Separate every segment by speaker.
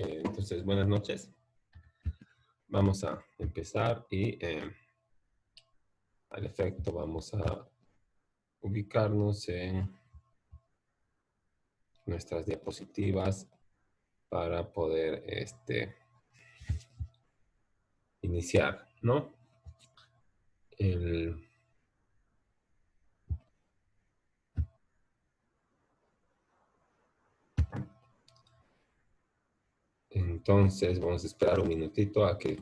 Speaker 1: Entonces, buenas noches. Vamos a empezar y al efecto vamos a ubicarnos en nuestras diapositivas para poder iniciar, ¿no? Entonces, vamos a esperar un minutito a que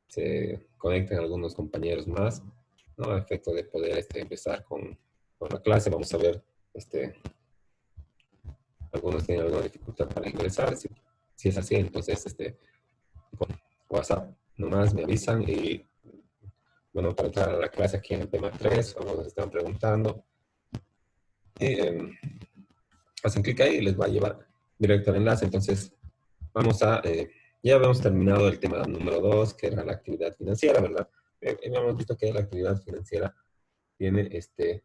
Speaker 1: se conecten algunos compañeros más, ¿no? A efecto de poder empezar con la clase. Vamos a ver, algunos tienen alguna dificultad para ingresar. Si es así, entonces, por WhatsApp nomás me avisan y, bueno, para entrar a la clase aquí en el tema 3, como nos están preguntando, hacen clic ahí y les va a llevar directo al enlace. Entonces, vamos a, ya habíamos terminado el tema número 2, que era la actividad financiera, ¿verdad? Habíamos visto que la actividad financiera tiene tres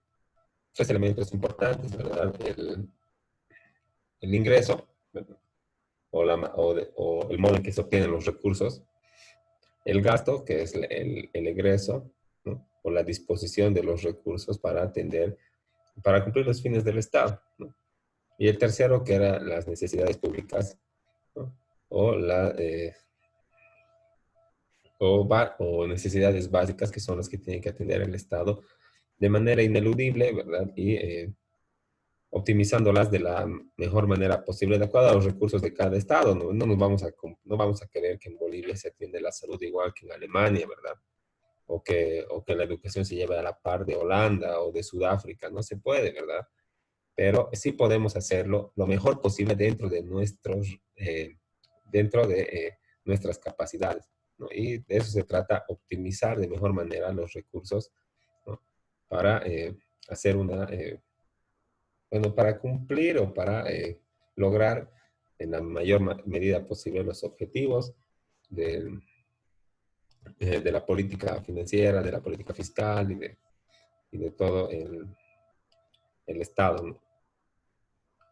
Speaker 1: elementos importantes, ¿verdad? El ingreso, ¿verdad? O el modo en que se obtienen los recursos, el gasto, que es el egreso, ¿no? O la disposición de los recursos para atender, para cumplir los fines del Estado, ¿no? Y el tercero, que era las necesidades públicas, ¿no? O necesidades básicas, que son las que tiene que atender el Estado de manera ineludible, ¿verdad? Y optimizándolas de la mejor manera posible, de acuerdo a los recursos de cada Estado. No vamos a querer que en Bolivia se atiende la salud igual que en Alemania, ¿verdad? O que la educación se lleve a la par de Holanda o de Sudáfrica. No se puede, ¿verdad? Pero sí podemos hacerlo lo mejor posible dentro de nuestras capacidades, ¿no? Y de eso se trata, optimizar de mejor manera los recursos, ¿no? Para hacer para cumplir o para lograr en la mayor medida posible los objetivos del, de la política financiera, de la política fiscal y de todo el Estado, ¿no?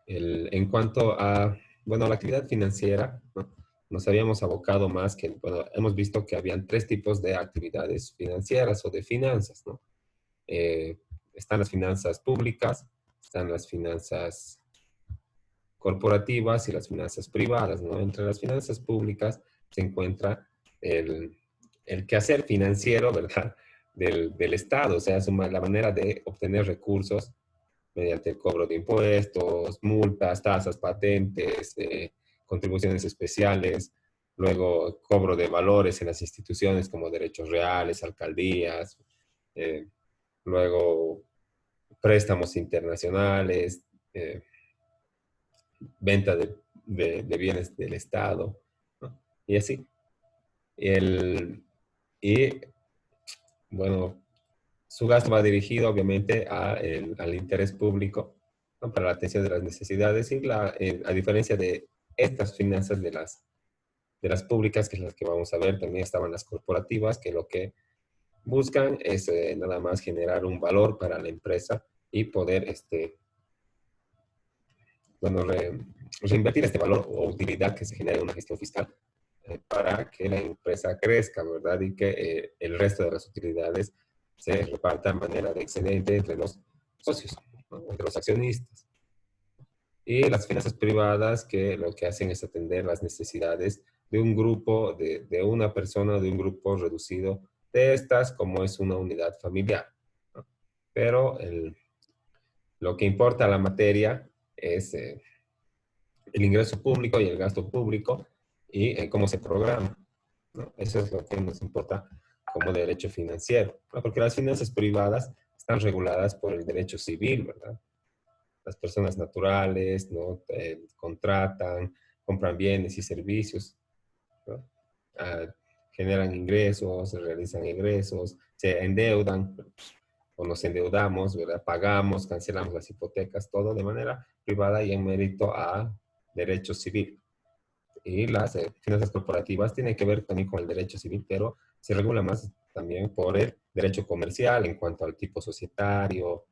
Speaker 1: En cuanto a, bueno, la actividad financiera, ¿no? Nos habíamos abocado más que, bueno, hemos visto que habían tres tipos de actividades financieras o de finanzas, ¿no? Eh, Están las finanzas públicas, están las finanzas corporativas y las finanzas privadas, ¿no? Entre las finanzas públicas se encuentra el, el quehacer financiero, ¿verdad? Del Estado, o sea, la manera de obtener recursos mediante el cobro de impuestos, multas, tasas, patentes, contribuciones especiales, luego cobro de valores en las instituciones como derechos reales, alcaldías, eh, luego préstamos internacionales, venta de bienes del Estado, ¿no? Y así. Y bueno, su gasto va dirigido obviamente al interés público, ¿no? Para la atención de las necesidades y a diferencia de estas finanzas de las públicas, que es las que vamos a ver, también estaban las corporativas, que lo que buscan es nada más generar un valor para la empresa y poder bueno, reinvertir este valor o utilidad que se genera en una gestión fiscal para que la empresa crezca, ¿verdad? Y que el resto de las utilidades se repartan de manera de excedente entre los socios, ¿no? Entre los accionistas. Y las finanzas privadas, que lo que hacen es atender las necesidades de un grupo, de una persona, de un grupo reducido de estas, como es una unidad familiar, ¿no? Pero lo que importa a la materia es el ingreso público y el gasto público y cómo se programa, ¿no? Eso es lo que nos importa como derecho financiero, ¿no? Porque las finanzas privadas están reguladas por el derecho civil, ¿verdad? Las personas naturales, ¿no? Contratan, compran bienes y servicios, ¿no? Ah, generan ingresos, realizan ingresos, se endeudan o nos endeudamos, ¿verdad? Pagamos, cancelamos las hipotecas, todo de manera privada y en mérito a derecho civil. Y las finanzas corporativas tienen que ver también con el derecho civil, pero se regula más también por el derecho comercial en cuanto al tipo societario,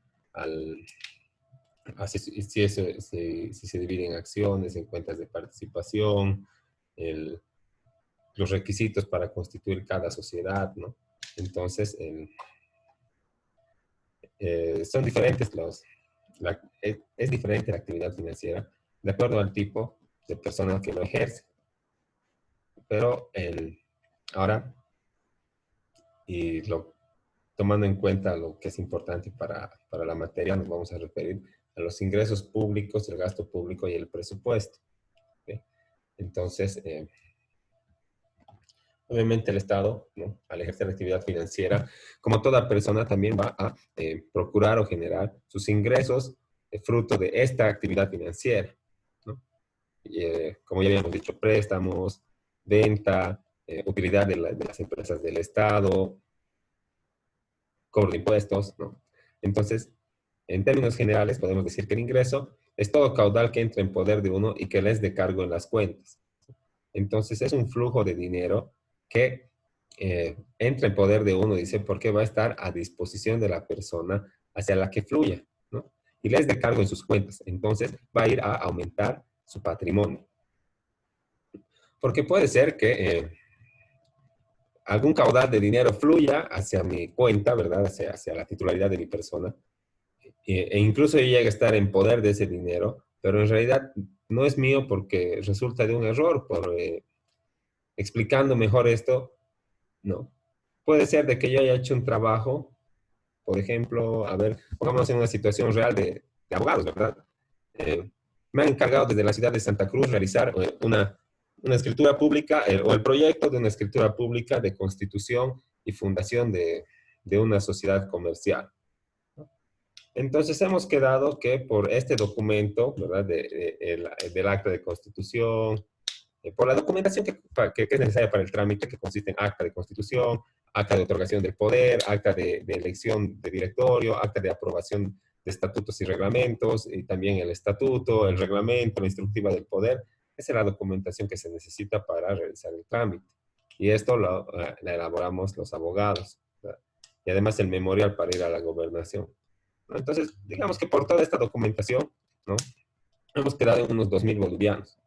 Speaker 1: si se divide en acciones, en cuentas de participación, los requisitos para constituir cada sociedad, ¿no? Entonces, son diferentes es diferente la actividad financiera de acuerdo al tipo de persona que lo ejerce. Pero ahora, y tomando en cuenta lo que es importante para la materia, nos vamos a referir a los ingresos públicos, el gasto público y el presupuesto. ¿Okay? Entonces, obviamente el Estado, ¿no? Al ejercer la actividad financiera, como toda persona, también va a procurar o generar sus ingresos fruto de esta actividad financiera, ¿no? Y, como ya habíamos dicho, préstamos, venta, utilidad de las empresas del Estado, cobro de impuestos, ¿no? Entonces, en términos generales, podemos decir que el ingreso es todo caudal que entra en poder de uno y que le es de cargo en las cuentas. Entonces, es un flujo de dinero que entra en poder de uno, dice, porque va a estar a disposición de la persona hacia la que fluya, ¿no? Y le es de cargo en sus cuentas. Entonces, va a ir a aumentar su patrimonio. Porque puede ser que algún caudal de dinero fluya hacia mi cuenta, ¿verdad? Hacia la titularidad de mi persona. E incluso yo llegue a estar en poder de ese dinero, pero en realidad no es mío porque resulta de un error. Explicando mejor esto, no. Puede ser de que yo haya hecho un trabajo, por ejemplo, a ver, pongámonos en una situación real de abogados, ¿verdad? Eh, Me han encargado desde la ciudad de Santa Cruz realizar una escritura pública o el proyecto de una escritura pública de constitución y fundación de una sociedad comercial. Entonces hemos quedado que por este documento, ¿verdad? Del acta de constitución, por la documentación que es necesaria para el trámite, que consiste en acta de constitución, acta de otorgación del poder, acta de elección de directorio, acta de aprobación de estatutos y reglamentos, y también el estatuto, el reglamento, la instructiva del poder. Esa es la documentación que se necesita para realizar el trámite. Y esto la elaboramos los abogados, ¿verdad? Y además el memorial para ir a la gobernación, ¿no? Entonces, digamos que por toda esta documentación, ¿no? Hemos quedado en unos 2.000 bolivianos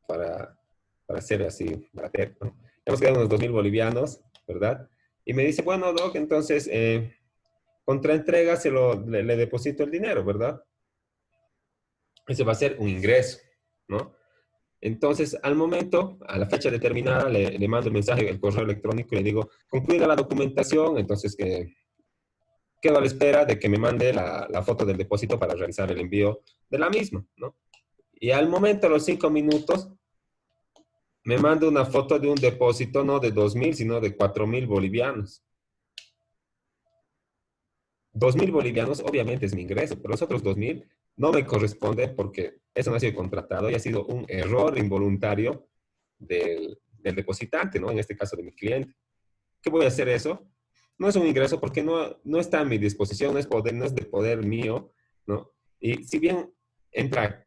Speaker 1: para, para ser así, ¿no? Hemos quedado unos 2.000 bolivianos, ¿verdad? Y me dice, bueno, Doc, entonces, contra entrega le deposito el dinero, ¿verdad? Ese va a ser un ingreso, ¿no? Entonces, al momento, a la fecha determinada, le mando el mensaje, el correo electrónico y le digo, concluida la documentación, entonces quedo a la espera de que me mande la foto del depósito para realizar el envío de la misma, ¿no? Y al momento, a los 5 minutos, me manda una foto de un depósito no de 2.000, sino de 4.000 bolivianos. 2.000 bolivianos obviamente es mi ingreso, pero los otros 2.000 no me corresponde porque eso no ha sido contratado y ha sido un error involuntario del depositante, ¿no? En este caso de mi cliente. ¿Qué voy a hacer eso? No es un ingreso porque no está a mi disposición, no es de poder mío, ¿no? Y si bien entra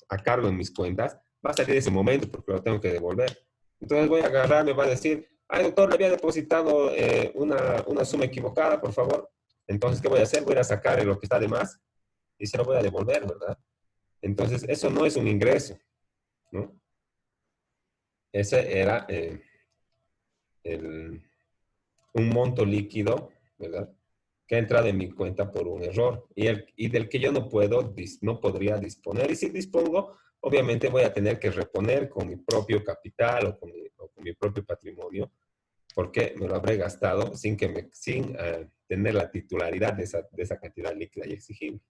Speaker 1: a cargo en mis cuentas, va a salir ese momento porque lo tengo que devolver. Entonces voy a agarrar, me va a decir, ay doctor, le había depositado una suma equivocada, por favor. Entonces, ¿qué voy a hacer? Voy a sacar lo que está de más y se lo voy a devolver, ¿verdad? Entonces, eso no es un ingreso, ¿no? Ese era el, un monto líquido, ¿verdad? Que ha entrado en mi cuenta por un error y del que yo no podría disponer. Y si dispongo, obviamente voy a tener que reponer con mi propio capital o con mi propio patrimonio, porque me lo habré gastado sin tener la titularidad de esa cantidad líquida y exigible.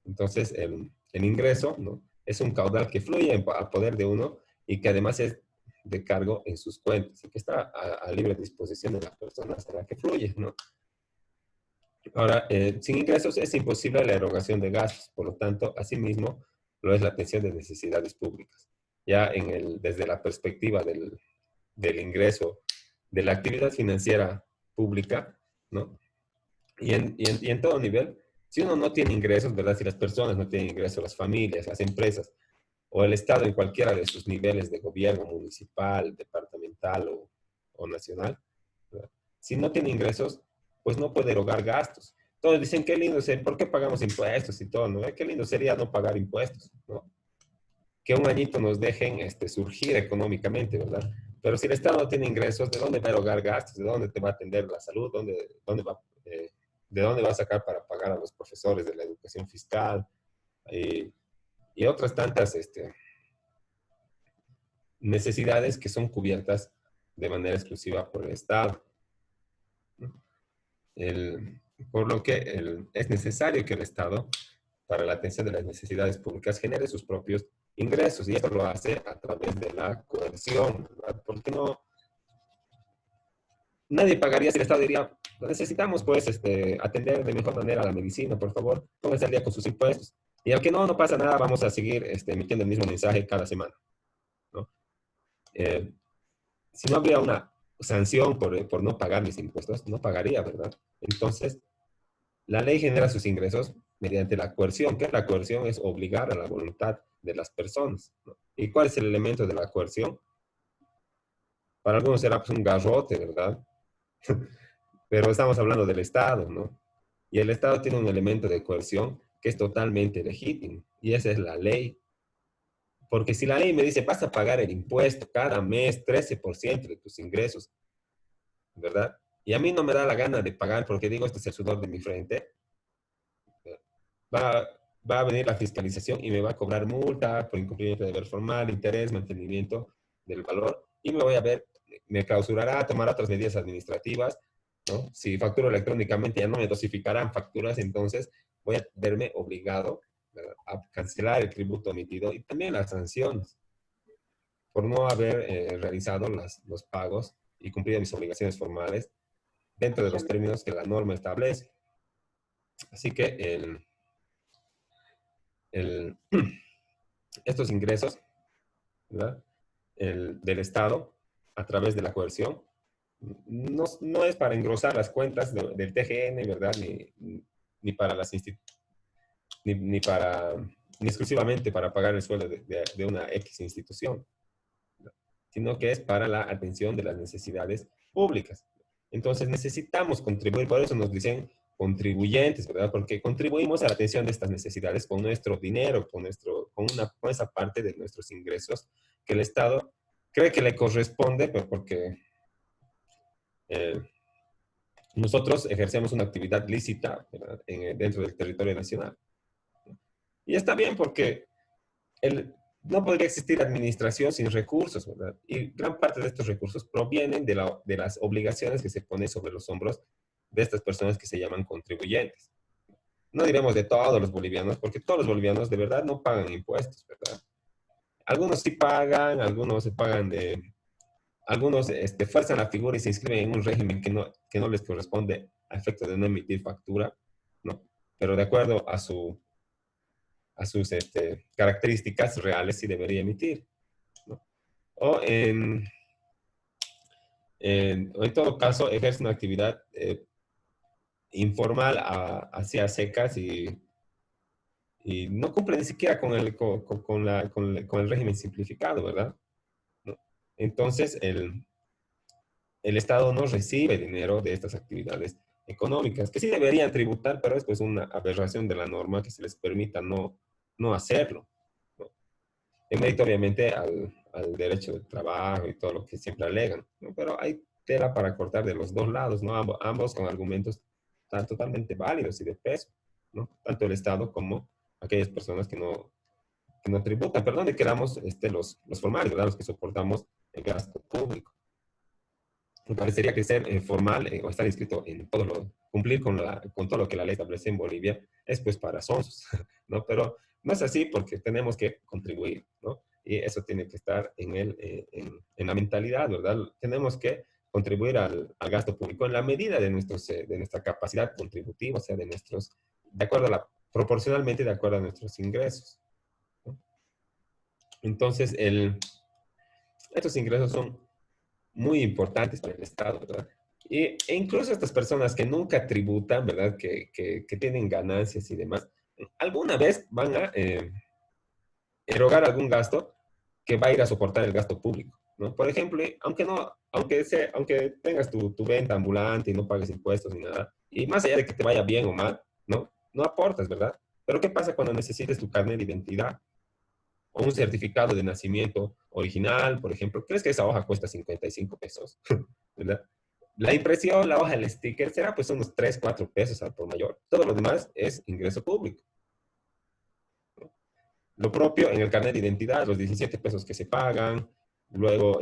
Speaker 1: Entonces, el ingreso, ¿no? Es un caudal que fluye a poder de uno y que además es de cargo en sus cuentas y que está a libre disposición de las personas a la que fluye, ¿no? Ahora, sin ingresos es imposible la erogación de gastos, por lo tanto, asimismo, lo es la atención de necesidades públicas. Ya desde la perspectiva del ingreso, de la actividad financiera pública, ¿no? Y en todo nivel, si uno no tiene ingresos, ¿verdad? Si las personas no tienen ingresos, las familias, las empresas, o el Estado en cualquiera de sus niveles de gobierno, municipal, departamental o nacional, ¿verdad? Si no tiene ingresos, pues no puede erogar gastos. Todos dicen, qué lindo sería, ¿por qué pagamos impuestos y todo, no? Qué lindo sería no pagar impuestos, ¿no? que un añito nos dejen surgir económicamente, ¿verdad? Pero si el Estado no tiene ingresos, ¿de dónde va a erogar gastos? ¿De dónde te va a atender la salud? ¿De dónde va a sacar para pagar a los profesores de la educación fiscal? Y, y otras tantas necesidades que son cubiertas de manera exclusiva por el Estado, ¿no? Por lo que es necesario que el Estado, para la atención de las necesidades públicas, genere sus propios ingresos, y esto lo hace a través de la coerción, ¿verdad? Porque no, nadie pagaría si el Estado diría, necesitamos pues atender de mejor manera la medicina, por favor, pónganse al día con sus impuestos. Y aunque no pasa nada, vamos a seguir emitiendo el mismo mensaje cada semana, ¿no? Eh, si no habría una sanción por no pagar mis impuestos, no pagaría, ¿verdad? Entonces, la ley genera sus ingresos mediante la coerción, que la coerción es obligar a la voluntad de las personas, ¿no? ¿Y cuál es el elemento de la coerción? Para algunos será pues un garrote, ¿verdad? Pero estamos hablando del Estado, ¿no? Y el Estado tiene un elemento de coerción que es totalmente legítimo, y esa es la ley. Porque si la ley me dice, vas a pagar el impuesto cada mes, 13% de tus ingresos, ¿verdad? Y a mí no me da la gana de pagar porque digo, este es el sudor de mi frente, va, va a venir la fiscalización y me va a cobrar multa por incumplimiento de deber formal, interés, mantenimiento del valor, y me voy a ver, me clausurará, tomar otras medidas administrativas, ¿no? Si facturo electrónicamente ya no me dosificarán facturas, entonces voy a verme obligado, ¿verdad?, a cancelar el tributo emitido, y también las sanciones por no haber realizado los pagos y cumplido mis obligaciones formales dentro de los términos que la norma establece. Así que el, estos ingresos, ¿verdad?, del Estado a través de la coerción no es para engrosar las cuentas del TGN, ¿verdad? Ni para las ni para ni exclusivamente para pagar el sueldo de una X institución, sino que es para la atención de las necesidades públicas. Entonces necesitamos contribuir, por eso nos dicen contribuyentes, ¿verdad? Porque contribuimos a la atención de estas necesidades con nuestro dinero, con esa parte de nuestros ingresos que el Estado cree que le corresponde, pero porque eh, nosotros ejercemos una actividad lícita, ¿verdad?, dentro del territorio nacional. Y está bien porque no podría existir administración sin recursos, ¿verdad? Y gran parte de estos recursos provienen de las obligaciones que se ponen sobre los hombros de estas personas que se llaman contribuyentes. No diremos de todos los bolivianos, porque todos los bolivianos de verdad no pagan impuestos, ¿verdad? Algunos sí pagan, algunos se pagan algunos fuerzan la figura y se inscriben en un régimen que no les corresponde a efecto de no emitir factura, ¿no? Pero de acuerdo a sus características reales sí debería emitir, ¿no? O o en todo caso ejerce una actividad informal hacia secas y no cumple ni siquiera con el régimen simplificado, ¿verdad? ¿No? Entonces, el Estado no recibe dinero de estas actividades económicas, que sí deberían tributar, pero es pues una aberración de la norma que se les permita no hacerlo, ¿no? En mérito obviamente al derecho del trabajo y todo lo que siempre alegan, ¿no? Pero hay tela para cortar de los dos lados, ¿no? Ambos con argumentos totalmente válidos y de peso, ¿no? Tanto el Estado como aquellas personas que no tributan, perdón, de que damos los formales, ¿verdad?, los que soportamos el gasto público. Me parecería que ser formal o estar inscrito en cumplir con todo lo que la ley establece en Bolivia es pues para sonsos, ¿no? Pero no es así porque tenemos que contribuir, ¿no? Y eso tiene que estar en la mentalidad, ¿verdad? Tenemos que contribuir al gasto público en la medida de nuestra capacidad contributiva, o sea, de acuerdo proporcionalmente de acuerdo a nuestros ingresos, ¿no? Entonces, estos ingresos son muy importantes para el Estado, ¿verdad? E incluso estas personas que nunca tributan, ¿verdad? Que tienen ganancias y demás, alguna vez van a erogar algún gasto que va a ir a soportar el gasto público, ¿no? Por ejemplo, aunque tengas tu venta ambulante y no pagues impuestos ni nada, y más allá de que te vaya bien o mal, ¿no? No aportas, ¿verdad? Pero ¿qué pasa cuando necesites tu carnet de identidad? o un certificado de nacimiento original, por ejemplo, ¿crees que esa hoja cuesta 55 pesos? ¿Verdad? La impresión, la hoja, el sticker será pues unos 3 4 pesos al por mayor. Todo lo demás es ingreso público. Lo propio en el carnet de identidad, los 17 pesos que se pagan, luego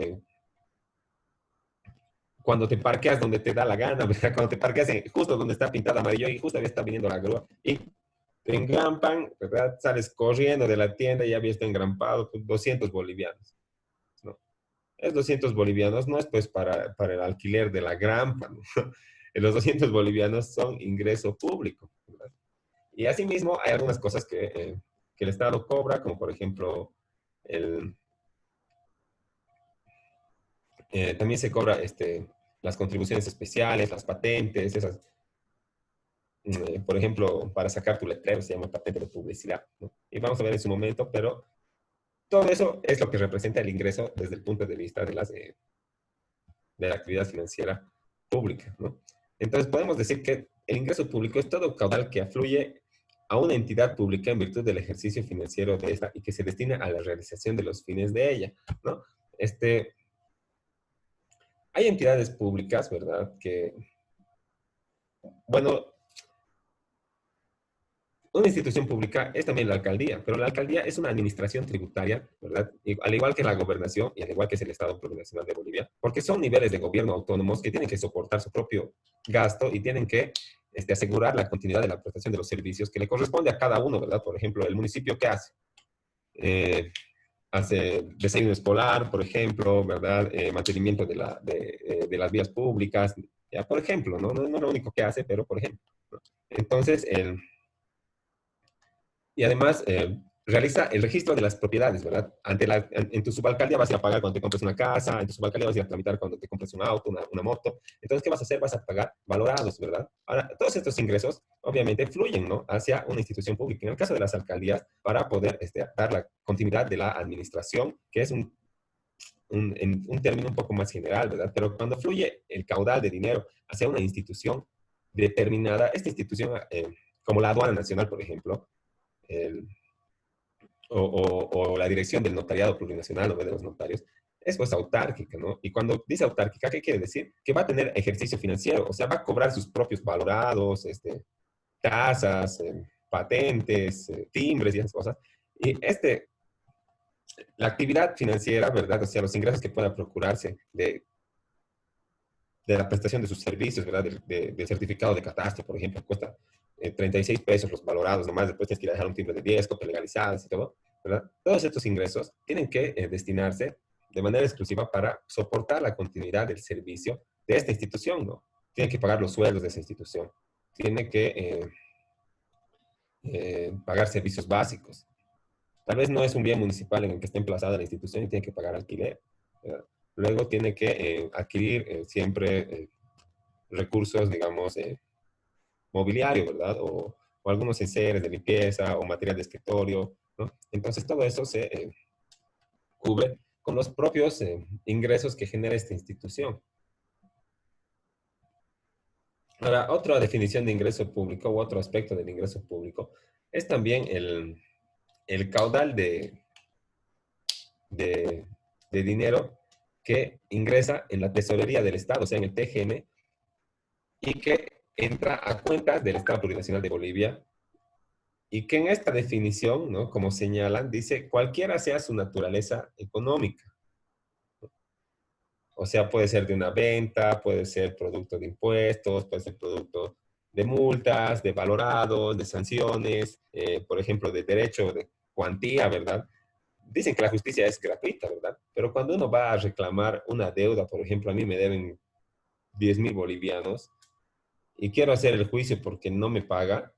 Speaker 1: cuando te parqueas donde te da la gana, ¿verdad? Cuando te parqueas justo donde está pintado amarillo y justo había está viniendo la grúa y te engrampan, ¿verdad? Sales corriendo de la tienda y ya había está engrampado, pues 200 bolivianos, ¿no? Es 200 bolivianos, no es pues para el alquiler de la grampa, ¿no? Los 200 bolivianos son ingreso público, ¿verdad? Y asimismo hay algunas cosas que el Estado cobra, como por ejemplo, el, también se cobra las contribuciones especiales, las patentes, esas, por ejemplo, para sacar tu letrero se llama patente de publicidad, ¿no? Y vamos a ver en su momento, pero todo eso es lo que representa el ingreso desde el punto de vista de la actividad financiera pública, ¿no? Entonces podemos decir que el ingreso público es todo caudal que afluye a una entidad pública en virtud del ejercicio financiero de esta y que se destina a la realización de los fines de ella, ¿no? Este, hay entidades públicas, ¿verdad? Que, bueno, una institución pública es también la alcaldía, pero la alcaldía es una administración tributaria, ¿verdad? Y al igual que la gobernación y al igual que es el Estado Plurinacional de Bolivia, porque son niveles de gobierno autónomos que tienen que soportar su propio gasto y tienen que asegurar la continuidad de la prestación de los servicios que le corresponde a cada uno, ¿verdad? Por ejemplo, el municipio, ¿qué hace? Eh, Hace desayuno escolar, por ejemplo, ¿verdad? Mantenimiento de las vías públicas, ya, por ejemplo, ¿no? No es lo único que hace, pero por ejemplo, ¿no? Entonces, y además realiza el registro de las propiedades, ¿verdad? En tu subalcaldía vas a ir a pagar cuando te compres una casa, en tu subalcaldía vas a ir a tramitar cuando te compres un auto, una moto. Entonces, ¿qué vas a hacer? Vas a pagar valorados, ¿verdad? Ahora, todos estos ingresos, obviamente, fluyen, ¿no? Hacia una institución pública. En el caso de las alcaldías, para poder dar la continuidad de la administración, que es un término un poco más general, ¿verdad? Pero cuando fluye el caudal de dinero hacia una institución determinada, esta institución, como la aduana nacional, por ejemplo, el, o la dirección del notariado plurinacional o de los notarios, es pues autárquica, ¿no? Y cuando dice autárquica, ¿qué quiere decir? Que va a tener ejercicio financiero, o sea, va a cobrar sus propios valorados, tasas, patentes, timbres y esas cosas. Y la actividad financiera, ¿verdad? O sea, los ingresos que pueda procurarse de la prestación de sus servicios, ¿verdad? Del certificado de catastro, por ejemplo, cuesta 36 pesos los valorados, nomás después tienes que ir a dejar un timbre de 10, copias legalizadas y todo, ¿verdad? Todos estos ingresos tienen que destinarse de manera exclusiva para soportar la continuidad del servicio de esta institución, ¿no? Tienen que pagar los sueldos de esa institución, tiene que pagar servicios básicos. Tal vez no es un bien municipal en el que esté emplazada la institución y tiene que pagar alquiler, ¿verdad? Luego tiene que adquirir siempre recursos, digamos, mobiliario, ¿verdad? O algunos enseres de limpieza o material de escritorio, ¿no? Entonces todo eso se cubre con los propios ingresos que genera esta institución. Ahora, otra definición de ingreso público u otro aspecto del ingreso público es también el caudal de, de dinero que ingresa en la tesorería del Estado, o sea, en el TGN, y que entra a cuentas del Estado Plurinacional de Bolivia, y que en esta definición, ¿no? Como señalan, dice cualquiera sea su naturaleza económica. O sea, puede ser de una venta, puede ser producto de impuestos, puede ser producto de multas, de valorados, de sanciones, por ejemplo, de derecho de cuantía, ¿verdad? Dicen que la justicia es gratuita, ¿verdad? Pero cuando uno va a reclamar una deuda, por ejemplo, a mí me deben 10.000 bolivianos y quiero hacer el juicio porque no me paga,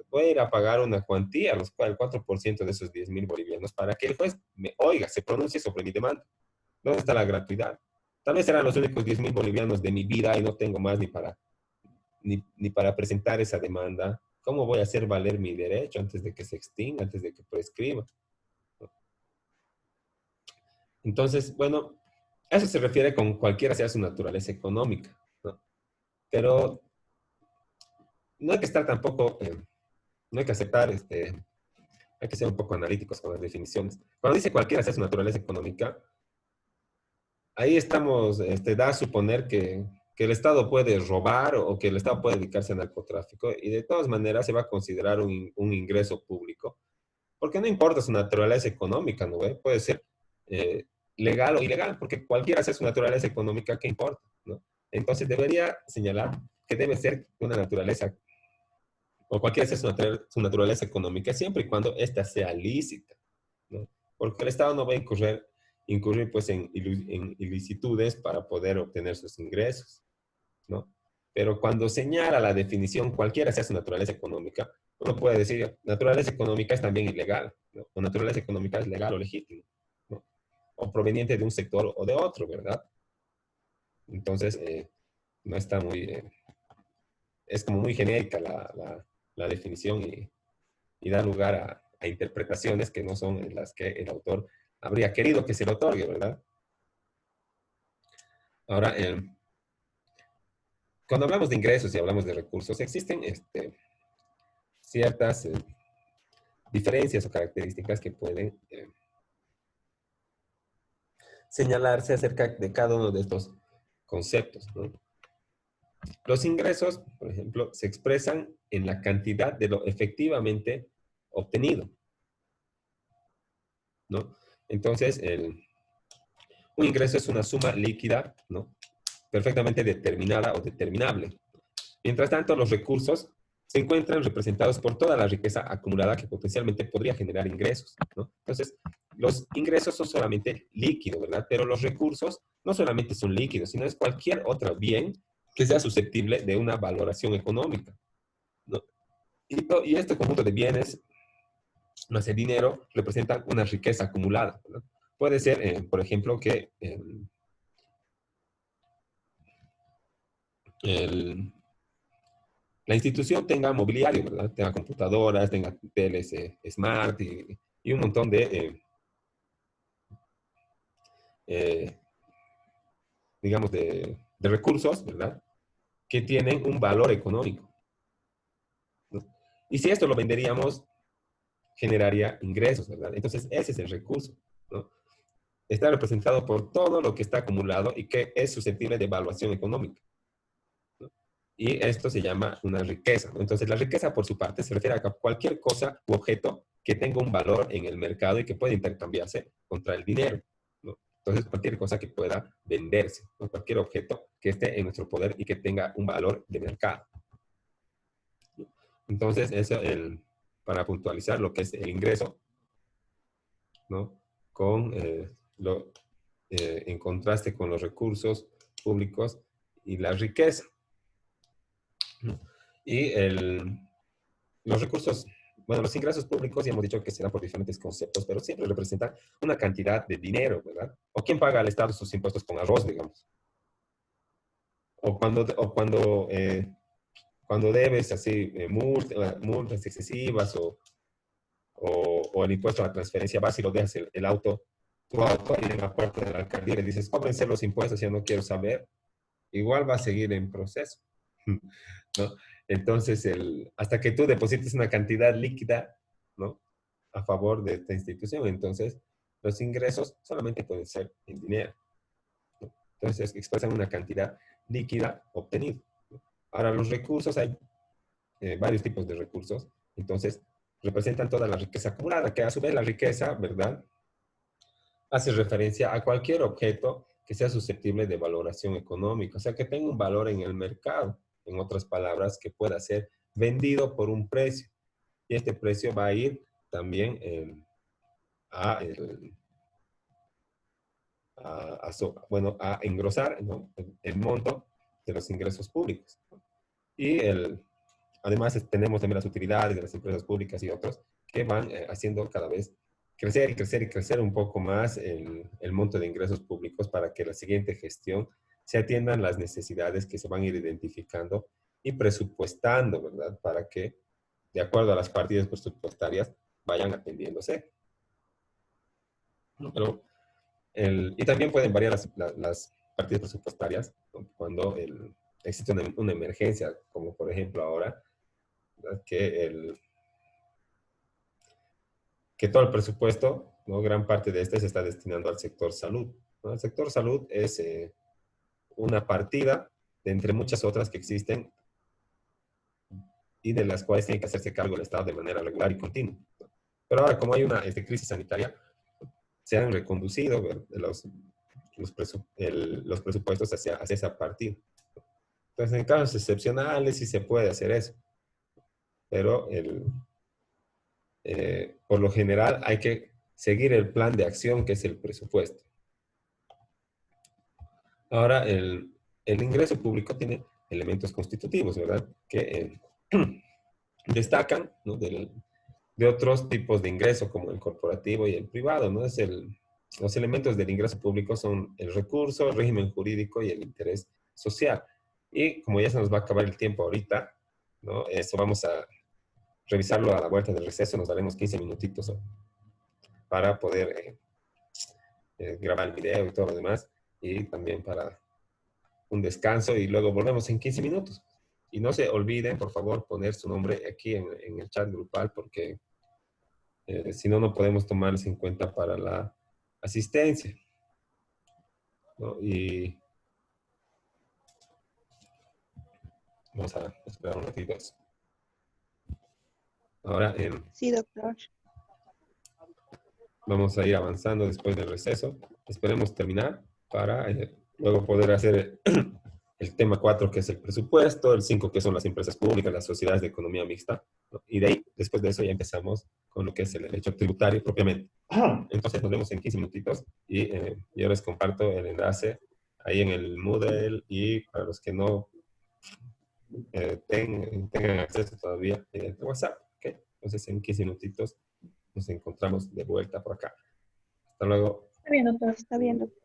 Speaker 1: voy a ir a pagar una cuantía, el 4% de esos 10.000 bolivianos, para que el juez me oiga, se pronuncie sobre mi demanda. ¿Dónde está la gratuidad? Tal vez serán los únicos 10.000 bolivianos de mi vida y no tengo más ni para presentar esa demanda. ¿Cómo voy a hacer valer mi derecho antes de que se extinga, antes de que prescriba? Entonces, bueno, eso se refiere con cualquiera sea su naturaleza económica, ¿no? Pero no hay que estar tampoco, no hay que aceptar hay que ser un poco analíticos con las definiciones. Cuando dice cualquiera sea su naturaleza económica, ahí estamos, da a suponer que el Estado puede robar o que el Estado puede dedicarse al narcotráfico y de todas maneras se va a considerar un ingreso público, porque no importa su naturaleza económica, ¿no ve? Puede ser eh, legal o ilegal, porque cualquiera sea su naturaleza económica, ¿qué importa? ¿No? Entonces debería señalar que debe ser una naturaleza, o cualquiera sea su naturaleza económica, siempre y cuando ésta sea lícita, ¿no? Porque el Estado no va a incurrir pues, en ilicitudes para poder obtener sus ingresos, ¿no? Pero cuando señala la definición, cualquiera sea su naturaleza económica, uno puede decir, naturaleza económica es también ilegal, ¿no? O naturaleza económica es legal o legítimo, ¿no? O proveniente de un sector o de otro, ¿verdad? Entonces, no está es como muy genérica la definición y da lugar a interpretaciones que no son las que el autor habría querido que se le otorgue, ¿verdad? Ahora, cuando hablamos de ingresos y hablamos de recursos, existen ciertas diferencias o características que pueden señalarse acerca de cada uno de estos conceptos, ¿no? Los ingresos, por ejemplo, se expresan en la cantidad de lo efectivamente obtenido, ¿no? Entonces, un ingreso es una suma líquida, ¿no? Perfectamente determinada o determinable. Mientras tanto, los recursos se encuentran representados por toda la riqueza acumulada que potencialmente podría generar ingresos, ¿no? Entonces, los ingresos son solamente líquidos, ¿verdad? Pero los recursos no solamente son líquidos, sino es cualquier otro bien que sea susceptible de una valoración económica, ¿no? Y este conjunto de bienes, más el dinero, representan una riqueza acumulada, ¿no? Puede ser, por ejemplo, que el, la institución tenga mobiliario, ¿verdad? Tenga computadoras, tenga teles smart y un montón eh, digamos, de recursos, ¿verdad? Que tienen un valor económico, ¿no? Y si esto lo venderíamos, generaría ingresos, ¿verdad? Entonces, ese es el recurso, ¿no? Está representado por todo lo que está acumulado y que es susceptible de evaluación económica, ¿no? Y esto se llama una riqueza, ¿no? Entonces, la riqueza, por su parte, se refiere a cualquier cosa u objeto que tenga un valor en el mercado y que pueda intercambiarse contra el dinero, ¿no? Entonces, cualquier cosa que pueda venderse, ¿no? Cualquier objeto que esté en nuestro poder y que tenga un valor de mercado. Entonces, eso para puntualizar lo que es el ingreso, ¿no? Con, en contraste con los recursos públicos y la riqueza, ¿no? Y los recursos, bueno, los ingresos públicos ya hemos dicho que se dan por diferentes conceptos, pero siempre representan una cantidad de dinero, ¿verdad? ¿O quién paga al Estado sus impuestos con arroz, digamos? O cuando debes así multas excesivas o el impuesto a la transferencia básica, y lo dejas tu auto ahí en la puerta de la alcaldía y le dices, cóbrense los impuestos, ya no quiero saber, igual va a seguir en proceso, ¿no? Entonces, hasta que tú deposites una cantidad líquida, ¿no? A favor de esta institución, entonces los ingresos solamente pueden ser en dinero, ¿no? Entonces, expresan una cantidad líquida obtenida, ¿no? Ahora, los recursos, hay varios tipos de recursos, entonces representan toda la riqueza acumulada, que a su vez la riqueza, ¿verdad? Hace referencia a cualquier objeto que sea susceptible de valoración económica, o sea, que tenga un valor en el mercado, en otras palabras, que pueda ser vendido por un precio. Y este precio va a ir también a, el- bueno, a engrosar, ¿no? el monto de los ingresos públicos. Y además tenemos también las utilidades de las empresas públicas y otros que van haciendo cada vez crecer y crecer y crecer un poco más el monto de ingresos públicos para que la siguiente gestión se atiendan las necesidades que se van a ir identificando y presupuestando, ¿verdad? Para que, de acuerdo a las partidas presupuestarias, vayan atendiéndose, ¿no? Y también pueden variar las partidas presupuestarias, ¿no? Cuando existe una emergencia, como por ejemplo ahora, ¿verdad? Que que todo el presupuesto, ¿no? Gran parte de este se está destinando al sector salud, ¿no? El sector salud es una partida de entre muchas otras que existen y de las cuales tiene que hacerse cargo el Estado de manera regular y continua. Pero ahora, como hay una crisis sanitaria, se han reconducido los presupuestos hacia esa partida. Entonces, en casos excepcionales sí se puede hacer eso, pero por lo general hay que seguir el plan de acción que es el presupuesto. Ahora, el ingreso público tiene elementos constitutivos, ¿verdad? Que destacan, ¿no? De otros tipos de ingreso, como el corporativo y el privado, ¿no? Los elementos del ingreso público son el recurso, el régimen jurídico y el interés social. Y como ya se nos va a acabar el tiempo ahorita, ¿no? Eso vamos a revisarlo a la vuelta del receso, nos daremos 15 minutitos, ¿no? Para poder grabar el video y todo lo demás, y también para un descanso, y luego volvemos en 15 minutos. Y no se olviden, por favor, poner su nombre aquí en el chat grupal, porque si no, no podemos tomarles en cuenta para la asistencia, ¿no? Y vamos a esperar un ratito eso. Ahora
Speaker 2: Sí, doctor.
Speaker 1: vamos a ir avanzando después del receso. Esperemos terminar para luego poder hacer el tema 4, que es el presupuesto, el 5, que son las empresas públicas, las sociedades de economía mixta, ¿no? Y de ahí, después de eso, ya empezamos con lo que es el derecho tributario propiamente. Entonces, nos vemos en 15 minutitos y yo les comparto el enlace ahí en el Moodle, y para los que no tengan acceso todavía mediante WhatsApp, ¿ok? Entonces, en 15 minutitos nos encontramos de vuelta por acá. Hasta luego.
Speaker 2: Está bien, doctor. Está bien, doctor.